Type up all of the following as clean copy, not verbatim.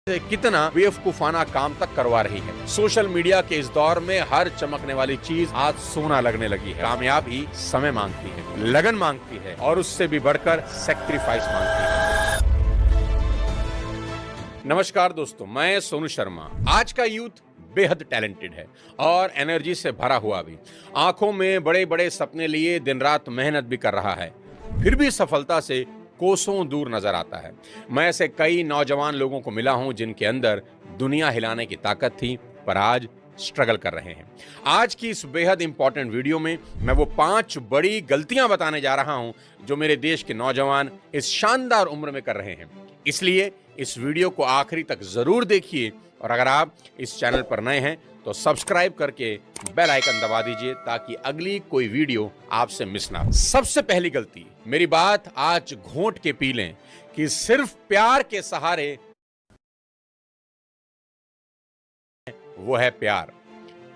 कितना बेवकूफाना काम तक करवा रही है। सोशल मीडिया के इस दौर में हर चमकने वाली चीज आज सोना लगने लगी है। कामयाबी समय मांगती है, लगन मांगती है और उससे भी बढ़कर सैक्रिफाइस मांगती है। नमस्कार दोस्तों, मैं सोनू शर्मा। आज का यूथ बेहद टैलेंटेड है और एनर्जी से भरा हुआ भी। आंखों में बड़े बड़े सपने लिए दिन रात मेहनत भी कर रहा है, फिर भी सफलता से कोसों दूर नजर आता है। मैं ऐसे कई नौजवान लोगों को मिला हूं जिनके अंदर दुनिया हिलाने की ताकत थी, पर आज स्ट्रगल कर रहे हैं। आज की इस बेहद इंपॉर्टेंट वीडियो में मैं वो 5 बड़ी गलतियां बताने जा रहा हूं जो मेरे देश के नौजवान इस शानदार उम्र में कर रहे हैं। इसलिए इस वीडियो को आखिरी तक जरूर देखिए और अगर आप इस चैनल पर नए हैं तो सब्सक्राइब करके बेल आइकन दबा दीजिए ताकि अगली कोई वीडियो आपसे मिस ना हो। सबसे पहली गलती, मेरी बात आज घोंट के पी लें कि सिर्फ प्यार के सहारे, वो है प्यार।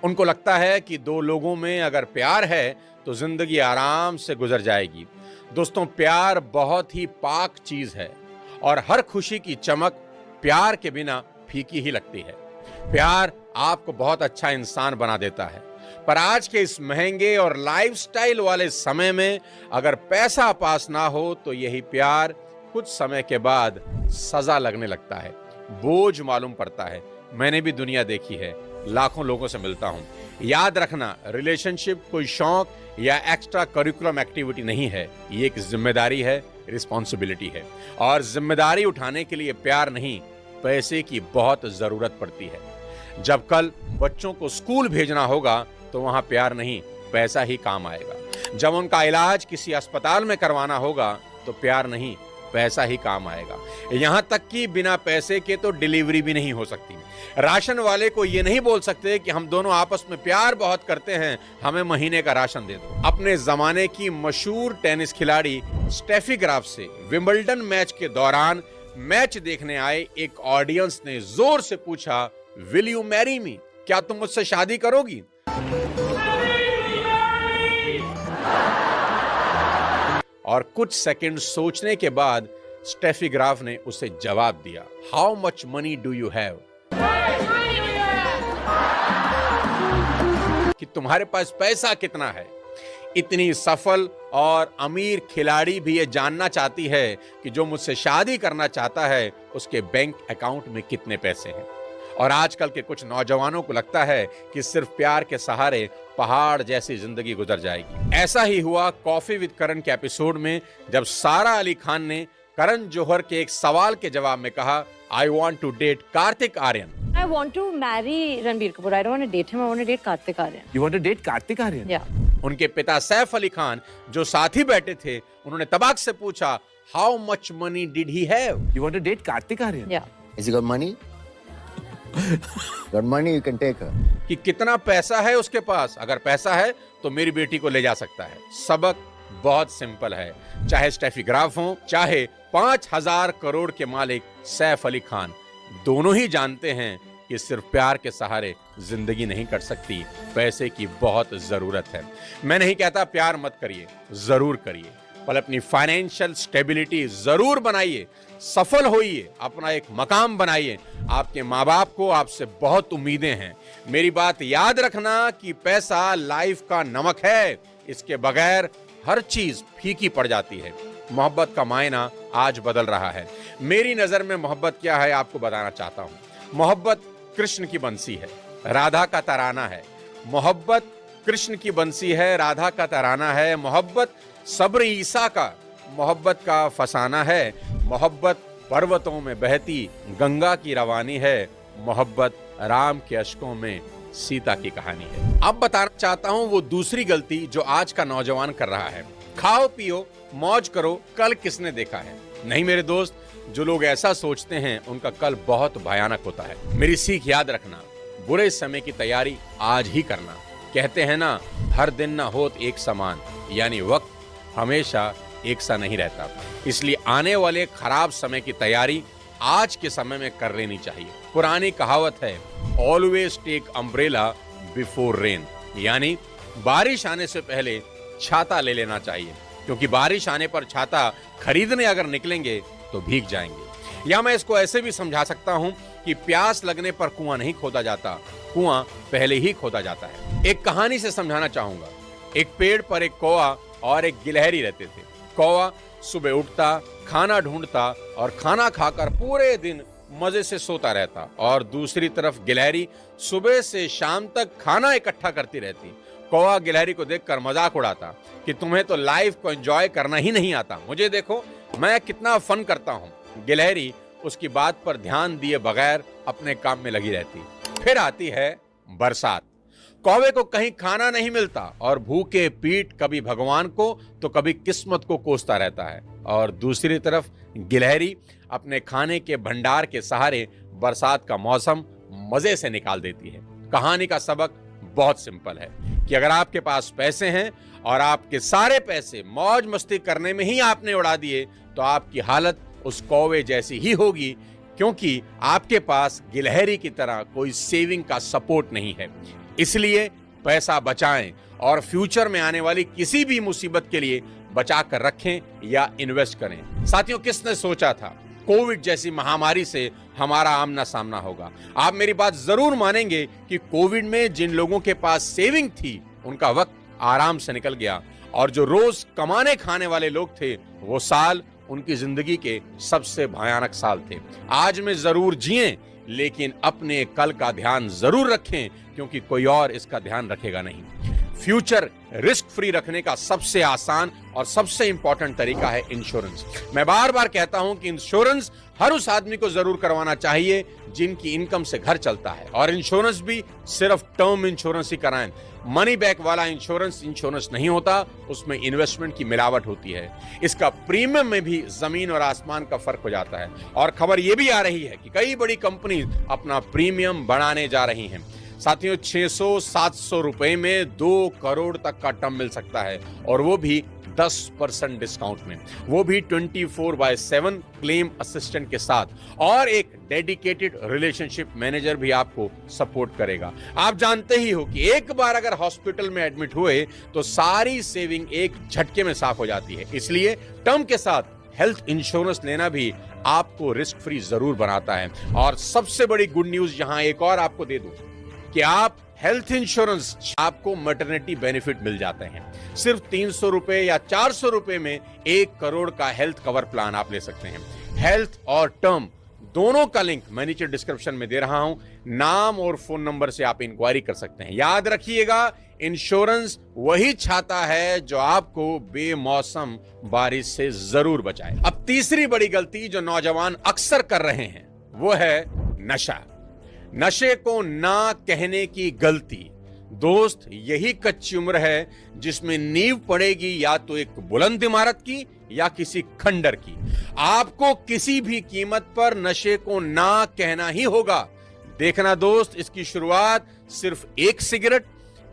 उनको लगता है कि दो लोगों में अगर प्यार है तो जिंदगी आराम से गुजर जाएगी। दोस्तों, प्यार बहुत ही पाक चीज है और हर खुशी की चमक प्यार के बिना फीकी ही लगती है। प्यार आपको बहुत अच्छा इंसान बना देता है, पर आज के इस महंगे और लाइफस्टाइल वाले समय में अगर पैसा पास ना हो तो यही प्यार कुछ समय के बाद सजा लगने लगता है, बोझ मालूम पड़ता है। मैंने भी दुनिया देखी है, लाखों लोगों से मिलता हूं। याद रखना, रिलेशनशिप कोई शौक या एक्स्ट्रा करिकुलम एक्टिविटी नहीं है, ये एक जिम्मेदारी है, रिस्पॉन्सिबिलिटी है। और जिम्मेदारी उठाने के लिए प्यार नहीं, पैसे की बहुत जरूरत पड़ती है। जब कल बच्चों को स्कूल भेजना होगा तो वहां प्यार नहीं, पैसा ही काम आएगा। जब उनका इलाज किसी अस्पताल में करवाना होगा तो प्यार नहीं, पैसा ही काम आएगा। यहां तक कि बिना पैसे के तो डिलीवरी भी नहीं हो सकती। राशन वाले को ये नहीं बोल सकते कि हम दोनों आपस में प्यार बहुत करते हैं, हमें महीने का राशन दे दो। अपने जमाने की मशहूर टेनिस खिलाड़ी स्टेफी ग्राफ से विंबलडन मैच के दौरान मैच देखने आए एक ऑडियंस ने जोर से पूछा, विल यू मैरी मी? क्या तुम मुझसे शादी करोगी? और कुछ सेकंड सोचने के बाद स्टेफी ग्राफ ने उसे जवाब दिया, how much money do you have? कि तुम्हारे पास पैसा कितना है। इतनी सफल और अमीर खिलाड़ी भी ये जानना चाहती है कि जो मुझसे शादी करना चाहता है उसके बैंक अकाउंट में कितने पैसे हैं। और आजकल के कुछ नौजवानों को लगता है कि सिर्फ प्यार के सहारे पहाड़ जैसी जिंदगी गुजर जाएगी। ऐसा ही हुआ कॉफी विद करण के एपिसोड में, जब सारा अली खान ने करण जौहर के एक सवाल के जवाब में कहा, I want to date Kartik Aaryan. I want to marry Ranbir Kapoor. I don't want to date him. I want to date Kartik Aaryan. You want to date Kartik Aaryan? Yeah. उनके पिता सैफ अली खान जो साथ ही बैठे थे, उन्होंने तबाक से पूछा, how much money did he have? You want to date Kartik Aaryan? Yeah. Has he got money? Got money, you can take her. कि कितना पैसा है उसके पास, अगर पैसा है तो मेरी बेटी को ले जा सकता है। सबक बहुत सिंपल है, चाहे स्टेफी ग्राफ हो, चाहे 5000 करोड़ के मालिक सैफ अली खान, दोनों ही जानते हैं कि सिर्फ प्यार के सहारे जिंदगी नहीं कट सकती, पैसे की बहुत जरूरत है। मैं नहीं कहता प्यार मत करिए, जरूर करिए, पर अपनी फाइनेंशियल स्टेबिलिटी जरूर बनाइए, सफल होइए, अपना एक मकाम बनाइए। आपके माँ बाप को आपसे बहुत उम्मीदें हैं। मेरी बात याद रखना कि पैसा लाइफ का नमक है, इसके बगैर हर चीज फीकी पड़ जाती है। मोहब्बत का मायना आज बदल रहा है। मेरी नजर में मोहब्बत क्या है आपको बताना चाहता हूं। मोहब्बत कृष्ण की बंसी है, राधा का तराना है। मोहब्बत कृष्ण की बंसी है, राधा का तराना है। मोहब्बत सब्र ईसा का, मोहब्बत का फसाना है। मोहब्बत पर्वतों में बहती गंगा की रवानी है। मोहब्बत राम के अश्कों में सीता की कहानी है। अब बताना चाहता हूं वो दूसरी गलती जो आज का नौजवान कर रहा है। खाओ पियो मौज करो, कल किसने देखा है? नहीं मेरे दोस्त, जो लोग ऐसा सोचते हैं उनका कल बहुत भयानक होता है। मेरी सीख याद रखना, बुरे समय की तैयारी आज ही करना। कहते हैं ना, हर दिन ना होत एक समान, यानी वक्त हमेशा एक सा नहीं रहता। इसलिए आने वाले खराब समय की तैयारी आज के समय में कर लेनी चाहिए। पुरानी कहावत है, always take umbrella before rain, यानी बारिश आने से पहले छाता ले लेना चाहिए, क्योंकि बारिश आने पर छाता खरीदने अगर निकलेंगे तो भीग जाएंगे। या मैं इसको ऐसे भी समझा सकता हूं कि प्यास लगने पर कुआं नहीं खोदा जाता, कुआं पहले ही खोदा जाता है। एक कहानी से समझाना चाहूंगा। एक पेड़ पर एक कौवा और एक गिलहरी रहते थे। कौवा सुबह उठता, खाना ढूंढता और खाना खाकर पूरे दिन मजे से सोता रहता, और दूसरी तरफ गिलहरी सुबह से शाम तक खाना इकट्ठा करती रहती। कौवा गिलहरी को देखकर मजाक उड़ाता कि तुम्हें तो लाइफ को एंजॉय करना ही नहीं आता, मुझे देखो मैं कितना फन करता हूं। गिलहरी उसकी बात पर ध्यान दिए बगैर अपने काम में लगी रहती। फिर आती है बरसात। कौवे को कहीं खाना नहीं मिलता और भूखे पीठ कभी भगवान को तो कभी किस्मत को कोसता रहता है, और दूसरी तरफ गिलहरी अपने खाने के भंडार के सहारे बरसात का मौसम मजे से निकाल देती है। कहानी का सबक बहुत सिंपल है कि अगर आपके पास पैसे हैं और आपके सारे पैसे मौज मस्ती करने में ही आपने उड़ा दिए तो आपकी हालत उस कौवे जैसी ही होगी, क्योंकि आपके पास गिलहरी की तरह कोई सेविंग का सपोर्ट नहीं है। इसलिए पैसा बचाएं और फ्यूचर में आने वाली किसी भी मुसीबत के लिए बचा कर रखें या इन्वेस्ट करें। साथियों, किसने सोचा था कोविड जैसी महामारी से हमारा आमना सामना होगा। आप मेरी बात जरूर मानेंगे कि कोविड में जिन लोगों के पास सेविंग थी उनका वक्त आराम से निकल गया, और जो रोज कमाने खाने वाले लोग थे वो साल उनकी जिंदगी के सबसे भयानक साल थे। आज में जरूर जिएं, लेकिन अपने कल का ध्यान जरूर रखें, क्योंकि कोई और इसका ध्यान रखेगा नहीं। फ्यूचर रिस्क फ्री रखने का सबसे आसान और सबसे इंपॉर्टेंट तरीका है इंश्योरेंस। मैं बार बार कहता हूं कि इंश्योरेंस हर उस आदमी को जरूर करवाना चाहिए जिनकी इनकम से घर चलता है, और इंश्योरेंस भी सिर्फ टर्म इंश्योरेंस ही कराएं। मनी बैक वाला इंश्योरेंस नहीं होता, उसमें इन्वेस्टमेंट की मिलावट होती है। इसका प्रीमियम में भी जमीन और आसमान का फर्क हो जाता है, और खबर यह भी आ रही है कि कई बड़ी कंपनी अपना प्रीमियम बढ़ाने जा रही हैं। साथियों, 600-700 रुपए में 2 करोड़ तक का टर्म मिल सकता है, और वो भी 10% डिस्काउंट में, वो भी 24/7 क्लेम असिस्टेंट के साथ, और एक डेडिकेटेड रिलेशनशिप मैनेजर भी आपको सपोर्ट करेगा। आप जानते ही हो कि एक बार अगर हॉस्पिटल में एडमिट हुए तो सारी सेविंग एक झटके में साफ हो जाती है। इसलिए टर्म के साथ हेल्थ इंश्योरेंस लेना भी आपको रिस्क फ्री जरूर बनाता है। और सबसे बड़ी गुड न्यूज यहां एक और आपको दे दूं कि आप हेल्थ इंश्योरेंस आपको मैटरनिटी बेनिफिट मिल जाते हैं। सिर्फ 300 रुपए या 400 रुपए में 1 करोड़ का हेल्थ कवर प्लान आप ले सकते हैं। हेल्थ और टर्म दोनों का लिंक मैं नीचे डिस्क्रिप्शन में दे रहा हूं। नाम और फोन नंबर से आप इंक्वायरी कर सकते हैं। याद रखिएगा, इंश्योरेंस वही छाता है जो आपको बेमौसम बारिश से जरूर बचाए। अब तीसरी बड़ी गलती जो नौजवान अक्सर कर रहे हैं वो है नशा। नशे को ना कहने की गलती। दोस्त, यही कच्ची उम्र है जिसमें नींव पड़ेगी या तो एक बुलंद इमारत की या किसी खंडर की। आपको किसी भी कीमत पर नशे को ना कहना ही होगा। देखना दोस्त, इसकी शुरुआत सिर्फ एक सिगरेट,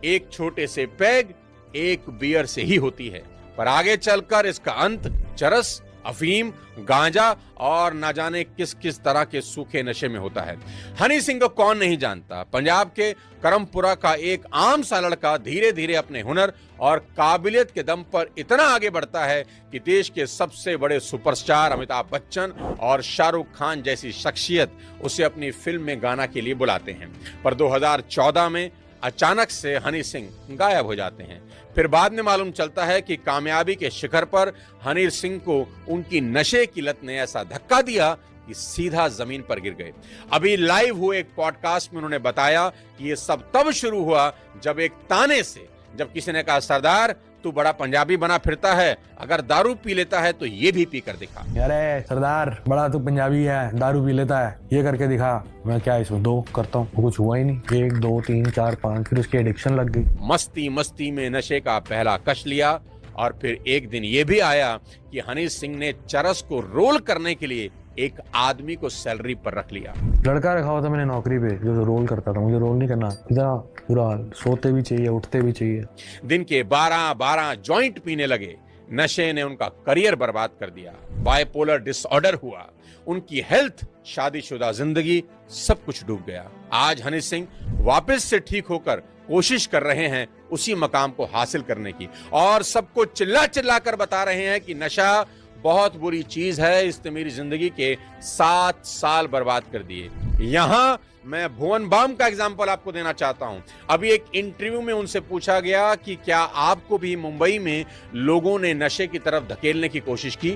एक छोटे से पैग, एक बियर से ही होती है, पर आगे चलकर इसका अंत चरस, अफीम, गांजा और ना जाने किस किस तरह के सूखे नशे में होता है। हनी सिंह को कौन नहीं जानता। पंजाब के करमपुरा का एक आम सा लड़का धीरे धीरे अपने हुनर और काबिलियत के दम पर इतना आगे बढ़ता है कि देश के सबसे बड़े सुपरस्टार अमिताभ बच्चन और शाहरुख खान जैसी शख्सियत उसे अपनी फिल्म में गाना के लिए बुलाते हैं। पर 2014 में अचानक से हनी सिंह गायब हो जाते हैं। फिर बाद में मालूम चलता है कि कामयाबी के शिखर पर हनी सिंह को उनकी नशे की लत ने ऐसा धक्का दिया कि सीधा जमीन पर गिर गए। अभी लाइव हुए एक पॉडकास्ट में उन्होंने बताया कि ये सब तब शुरू हुआ जब एक ताने से, जब किसी ने कहा, सरदार तू बड़ा पंजाबी बना फिरता है, अगर दारू पी लेता है तो ये भी पी कर दिखा। अरे सरदार, बड़ा तू पंजाबी है, दारू पी लेता है, ये करके दिखा। मैं क्या इसमें 2 करता हूँ, कुछ हुआ ही नहीं। 1 2 3 4 5, फिर उसकी एडिक्शन लग गई। मस्ती मस्ती में नशे का पहला कश लिया, और फिर एक दिन ये भी आया कि हनी सिंह ने चरस को रोल करने के लिए एक आदमी को सैलरी पर रख लिया। लड़का रखा हुआ था मैंने नौकरी पे जो रोल करता था। मुझे रोल नहीं करना, इतना बुरा हाल, सोते भी चाहिए, उठते भी चाहिए। दिन के 12 जॉइंट पीने लगे। नशे ने उनका करियर बर्बाद कर दिया। बाइपोलर डिसऑर्डर हुआ, उनकी हेल्थ, शादीशुदा जिंदगी, सब कुछ डूब गया। आज हनी सिंह वापस से ठीक होकर कोशिश कर रहे हैं उसी मकाम को हासिल करने की, और सबको चिल्ला चिल्ला कर बता रहे हैं कि नशा बहुत बुरी चीज है, इसने मेरी जिंदगी के 7 साल बर्बाद कर दिए। यहां मैं भुवन बाम का एग्जाम्पल आपको देना चाहता हूं। अभी एक इंटरव्यू में उनसे पूछा गया कि क्या आपको भी मुंबई में लोगों ने नशे की तरफ धकेलने की कोशिश की,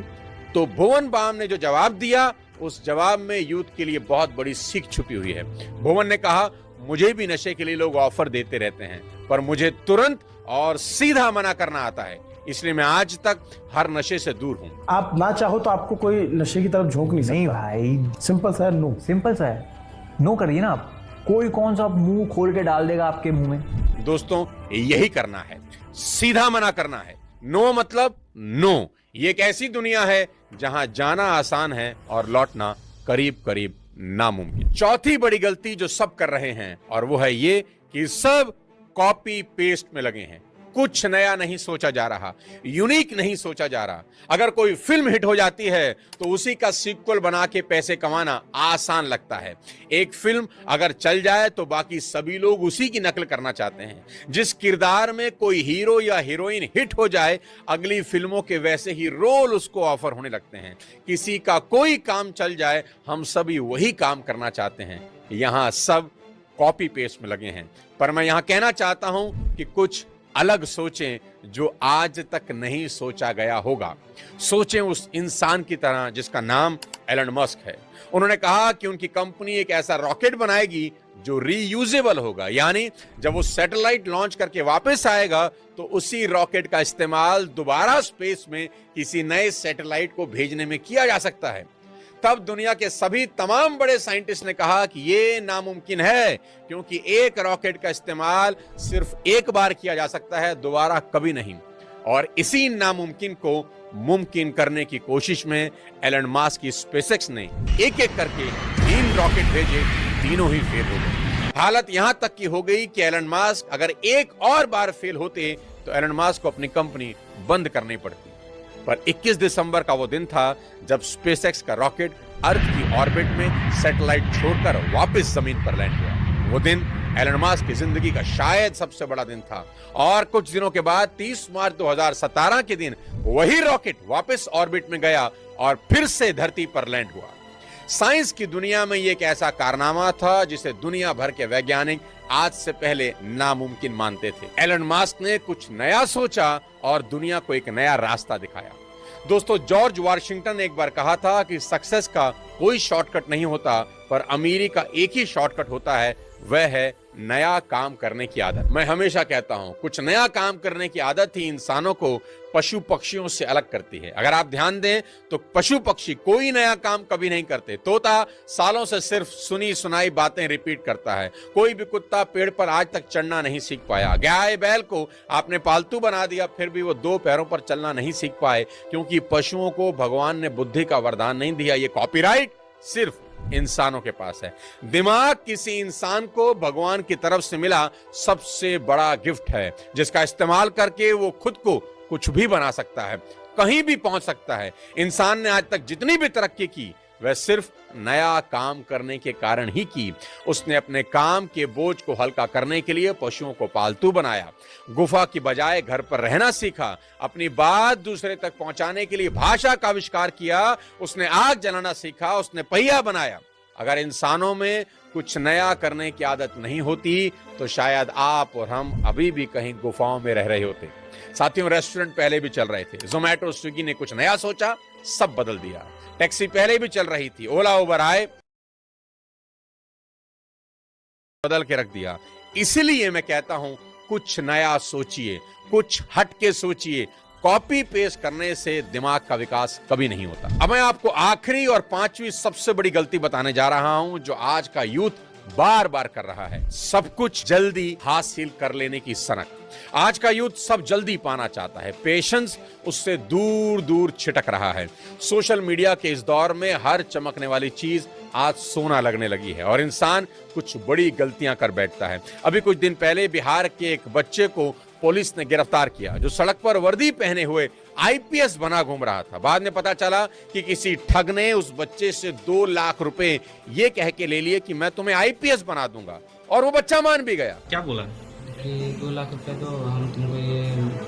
तो भुवन बाम ने जो जवाब दिया उस जवाब में यूथ के लिए बहुत बड़ी सीख छुपी हुई है। भुवन ने कहा, मुझे भी नशे के लिए लोग ऑफर देते रहते हैं, पर मुझे तुरंत और सीधा मना करना आता है, इसलिए मैं आज तक हर नशे से दूर हूं। आप ना चाहो तो आपको कोई नशे की तरफ झोंक नहीं सकता। नहीं भाई, सिंपल सा है, नो। सिंपल सा है, नो करिए ना आप। कोई कौन सा मुंह खोल के डाल देगा आपके मुंह में। दोस्तों, यही करना है, सीधा मना करना है। नो मतलब नो। ये एक ऐसी दुनिया है जहां जाना आसान है और लौटना करीब करीब नामुमकिन। चौथी बड़ी गलती जो सब कर रहे हैं, और वो है ये कि सब कॉपी पेस्ट में लगे हैं। कुछ नया नहीं सोचा जा रहा, यूनिक नहीं सोचा जा रहा। अगर कोई फिल्म हिट हो जाती है तो उसी का सीक्वल बना के पैसे कमाना आसान लगता है। एक फिल्म अगर चल जाए तो बाकी सभी लोग उसी की नकल करना चाहते हैं। जिस किरदार में कोई हीरो या हीरोइन हिट हो जाए, अगली फिल्मों के वैसे ही रोल उसको ऑफर होने लगते हैं। किसी का कोई काम चल जाए, हम सभी वही काम करना चाहते हैं। यहां सब कॉपी पेस्ट में लगे हैं, पर मैं यहां कहना चाहता हूं कि कुछ अलग सोचें जो आज तक नहीं सोचा गया होगा। सोचें उस इंसान की तरह जिसका नाम एलन मस्क है। उन्होंने कहा कि उनकी कंपनी एक ऐसा रॉकेट बनाएगी जो रीयूजेबल होगा, यानी जब वो सैटेलाइट लॉन्च करके वापस आएगा तो उसी रॉकेट का इस्तेमाल दोबारा स्पेस में किसी नए सैटेलाइट को भेजने में किया जा सकता है। तब दुनिया के सभी तमाम बड़े साइंटिस्ट ने कहा कि यह नामुमकिन है, क्योंकि एक रॉकेट का इस्तेमाल सिर्फ एक बार किया जा सकता है, दोबारा कभी नहीं। और इसी नामुमकिन को मुमकिन करने की कोशिश में एलन मस्क की स्पेसएक्स ने एक एक करके 3 रॉकेट भेजे, तीनों ही फेल हो गए। हालत यहां तक की हो गई कि एलन मस्क अगर एक और बार फेल होते तो एलन मस्क को अपनी कंपनी बंद करनी पड़ती। पर 21 दिसंबर का वो दिन था जब स्पेसएक्स का रॉकेट अर्थ की ऑर्बिट में सैटेलाइट छोड़कर वापस जमीन पर लैंड हुआ। वो दिन एलन मस्क की जिंदगी का शायद सबसे बड़ा दिन था। और कुछ दिनों के बाद 30 मार्च 2017 के दिन वही रॉकेट वापस ऑर्बिट में गया और फिर से धरती पर लैंड हुआ। साइंस की दुनिया में ये एक ऐसा कारनामा था जिसे दुनिया भर के वैज्ञानिक आज से पहले नामुमकिन मानते थे। एलन मस्क ने कुछ नया सोचा और दुनिया को एक नया रास्ता दिखाया। दोस्तों, जॉर्ज वाशिंगटन ने एक बार कहा था कि सक्सेस का कोई शॉर्टकट नहीं होता, पर अमीरी का एक ही शॉर्टकट होता है, वह है नया काम करने की आदत। मैं हमेशा कहता हूं, कुछ नया काम करने की आदत ही इंसानों को पशु पक्षियों से अलग करती है। अगर आप ध्यान दें तो पशु पक्षी कोई नया काम कभी नहीं करते। तोता सालों से सिर्फ सुनी सुनाई बातें रिपीट करता है। कोई भी कुत्ता पेड़ पर आज तक चढ़ना नहीं सीख पाया। गाय बैल को आपने पालतू बना दिया, फिर भी वो 2 पैरों पर चलना नहीं सीख पाए, क्योंकि पशुओं को भगवान ने बुद्धि का वरदान नहीं दिया। ये कॉपीराइट सिर्फ इंसानों के पास है। दिमाग किसी इंसान को भगवान की तरफ से मिला सबसे बड़ा गिफ्ट है, जिसका इस्तेमाल करके वो खुद को कुछ भी बना सकता है, कहीं भी पहुंच सकता है। इंसान ने आज तक जितनी भी तरक्की की वह सिर्फ नया काम करने के कारण ही की। उसने अपने काम के बोझ को हल्का करने के लिए पशुओं को पालतू बनाया, गुफा की बजाय घर पर रहना सीखा, अपनी बात दूसरे तक पहुंचाने के लिए भाषा का आविष्कार किया, उसने आग जलाना सीखा, उसने पहिया बनाया। अगर इंसानों में कुछ नया करने की आदत नहीं होती तो शायद आप और हम अभी भी कहीं गुफाओं में रह रहे होते। साथियों, रेस्टोरेंट पहले भी चल रहे थे, जोमैटो स्विगी ने कुछ नया सोचा, सब बदल दिया। टैक्सी पहले भी चल रही थी, ओला उबर आए, बदल के रख दिया। इसलिए मैं कहता हूं, कुछ नया सोचिए, कुछ हट के सोचिए। कॉपी पेस्ट करने से दिमाग का विकास कभी नहीं होता। अब मैं आपको आखिरी और 5वीं सबसे बड़ी गलती बताने जा रहा हूं जो आज का यूथ बार बार कर रहा है, सब कुछ जल्दी हासिल कर लेने की सनक। आज का यूथ सब जल्दी पाना चाहता है, पेशेंस उससे दूर दूर छिटक रहा है। सोशल मीडिया के इस दौर में हर चमकने वाली चीज आज सोना लगने लगी है और इंसान कुछ बड़ी गलतियां कर बैठता है। अभी कुछ दिन पहले बिहार के एक बच्चे को पुलिस ने गिरफ्तार किया जो सड़क पर वर्दी पहने हुए आईपीएस बना घूम रहा था। बाद में पता चला कि किसी ठग ने उस बच्चे से 2 लाख रुपए ये कह के ले लिए कि मैं तुम्हें आईपीएस बना दूंगा, और वो बच्चा मान भी गया। क्या बोला? कि 2 लाख रुपए दो, हम तुमको ये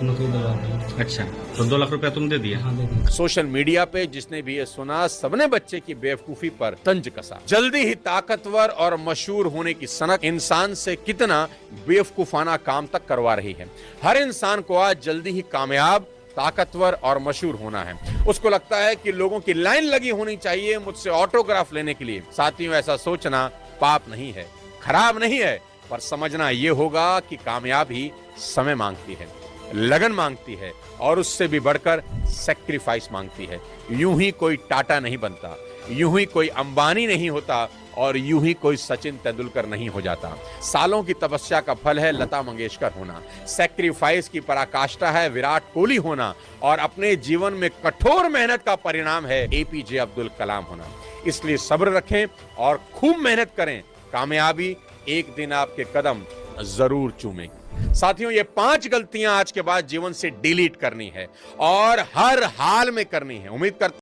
नौकरी दिला देंगे। अच्छा, तो 2 लाख रुपया तुम दे दिया। हाँ, दे देंगे। सोशल मीडिया पे जिसने भी ये सुना, सबने बच्चे की बेवकूफी पर तंज कसा। जल्दी ही ताकतवर और मशहूर होने की सनक इंसान से कितना बेवकूफाना काम तक करवा रही है। हर इंसान को आज जल्दी ही कामयाब, ताकतवर और मशहूर होना है। उसको लगता है कि लोगों की लाइन लगी होनी चाहिए मुझसे ऑटोग्राफ लेने के लिए। साथियों, ऐसा सोचना पाप नहीं है, खराब नहीं है, पर समझना यह होगा कि कामयाबी समय मांगती है, लगन मांगती है और उससे भी बढ़कर सैक्रिफाइस मांगती है। यूं ही कोई टाटा नहीं बनता, यूं ही कोई अंबानी नहीं होता और यूं ही कोई सचिन तेंदुलकर नहीं हो जाता। सालों की तपस्या का फल है लता मंगेशकर होना, सैक्रिफाइस की पराकाष्ठा है विराट कोहली होना और अपने जीवन में कठोर मेहनत का परिणाम है एपीजे अब्दुल कलाम होना। इसलिए सब्र रखें और खूब मेहनत करें, कामयाबी एक दिन आपके कदम जरूर चूमेगी। साथियों, ये 5 गलतियां आज के बाद जीवन से डिलीट करनी है और हर हाल में करनी है। उम्मीद करता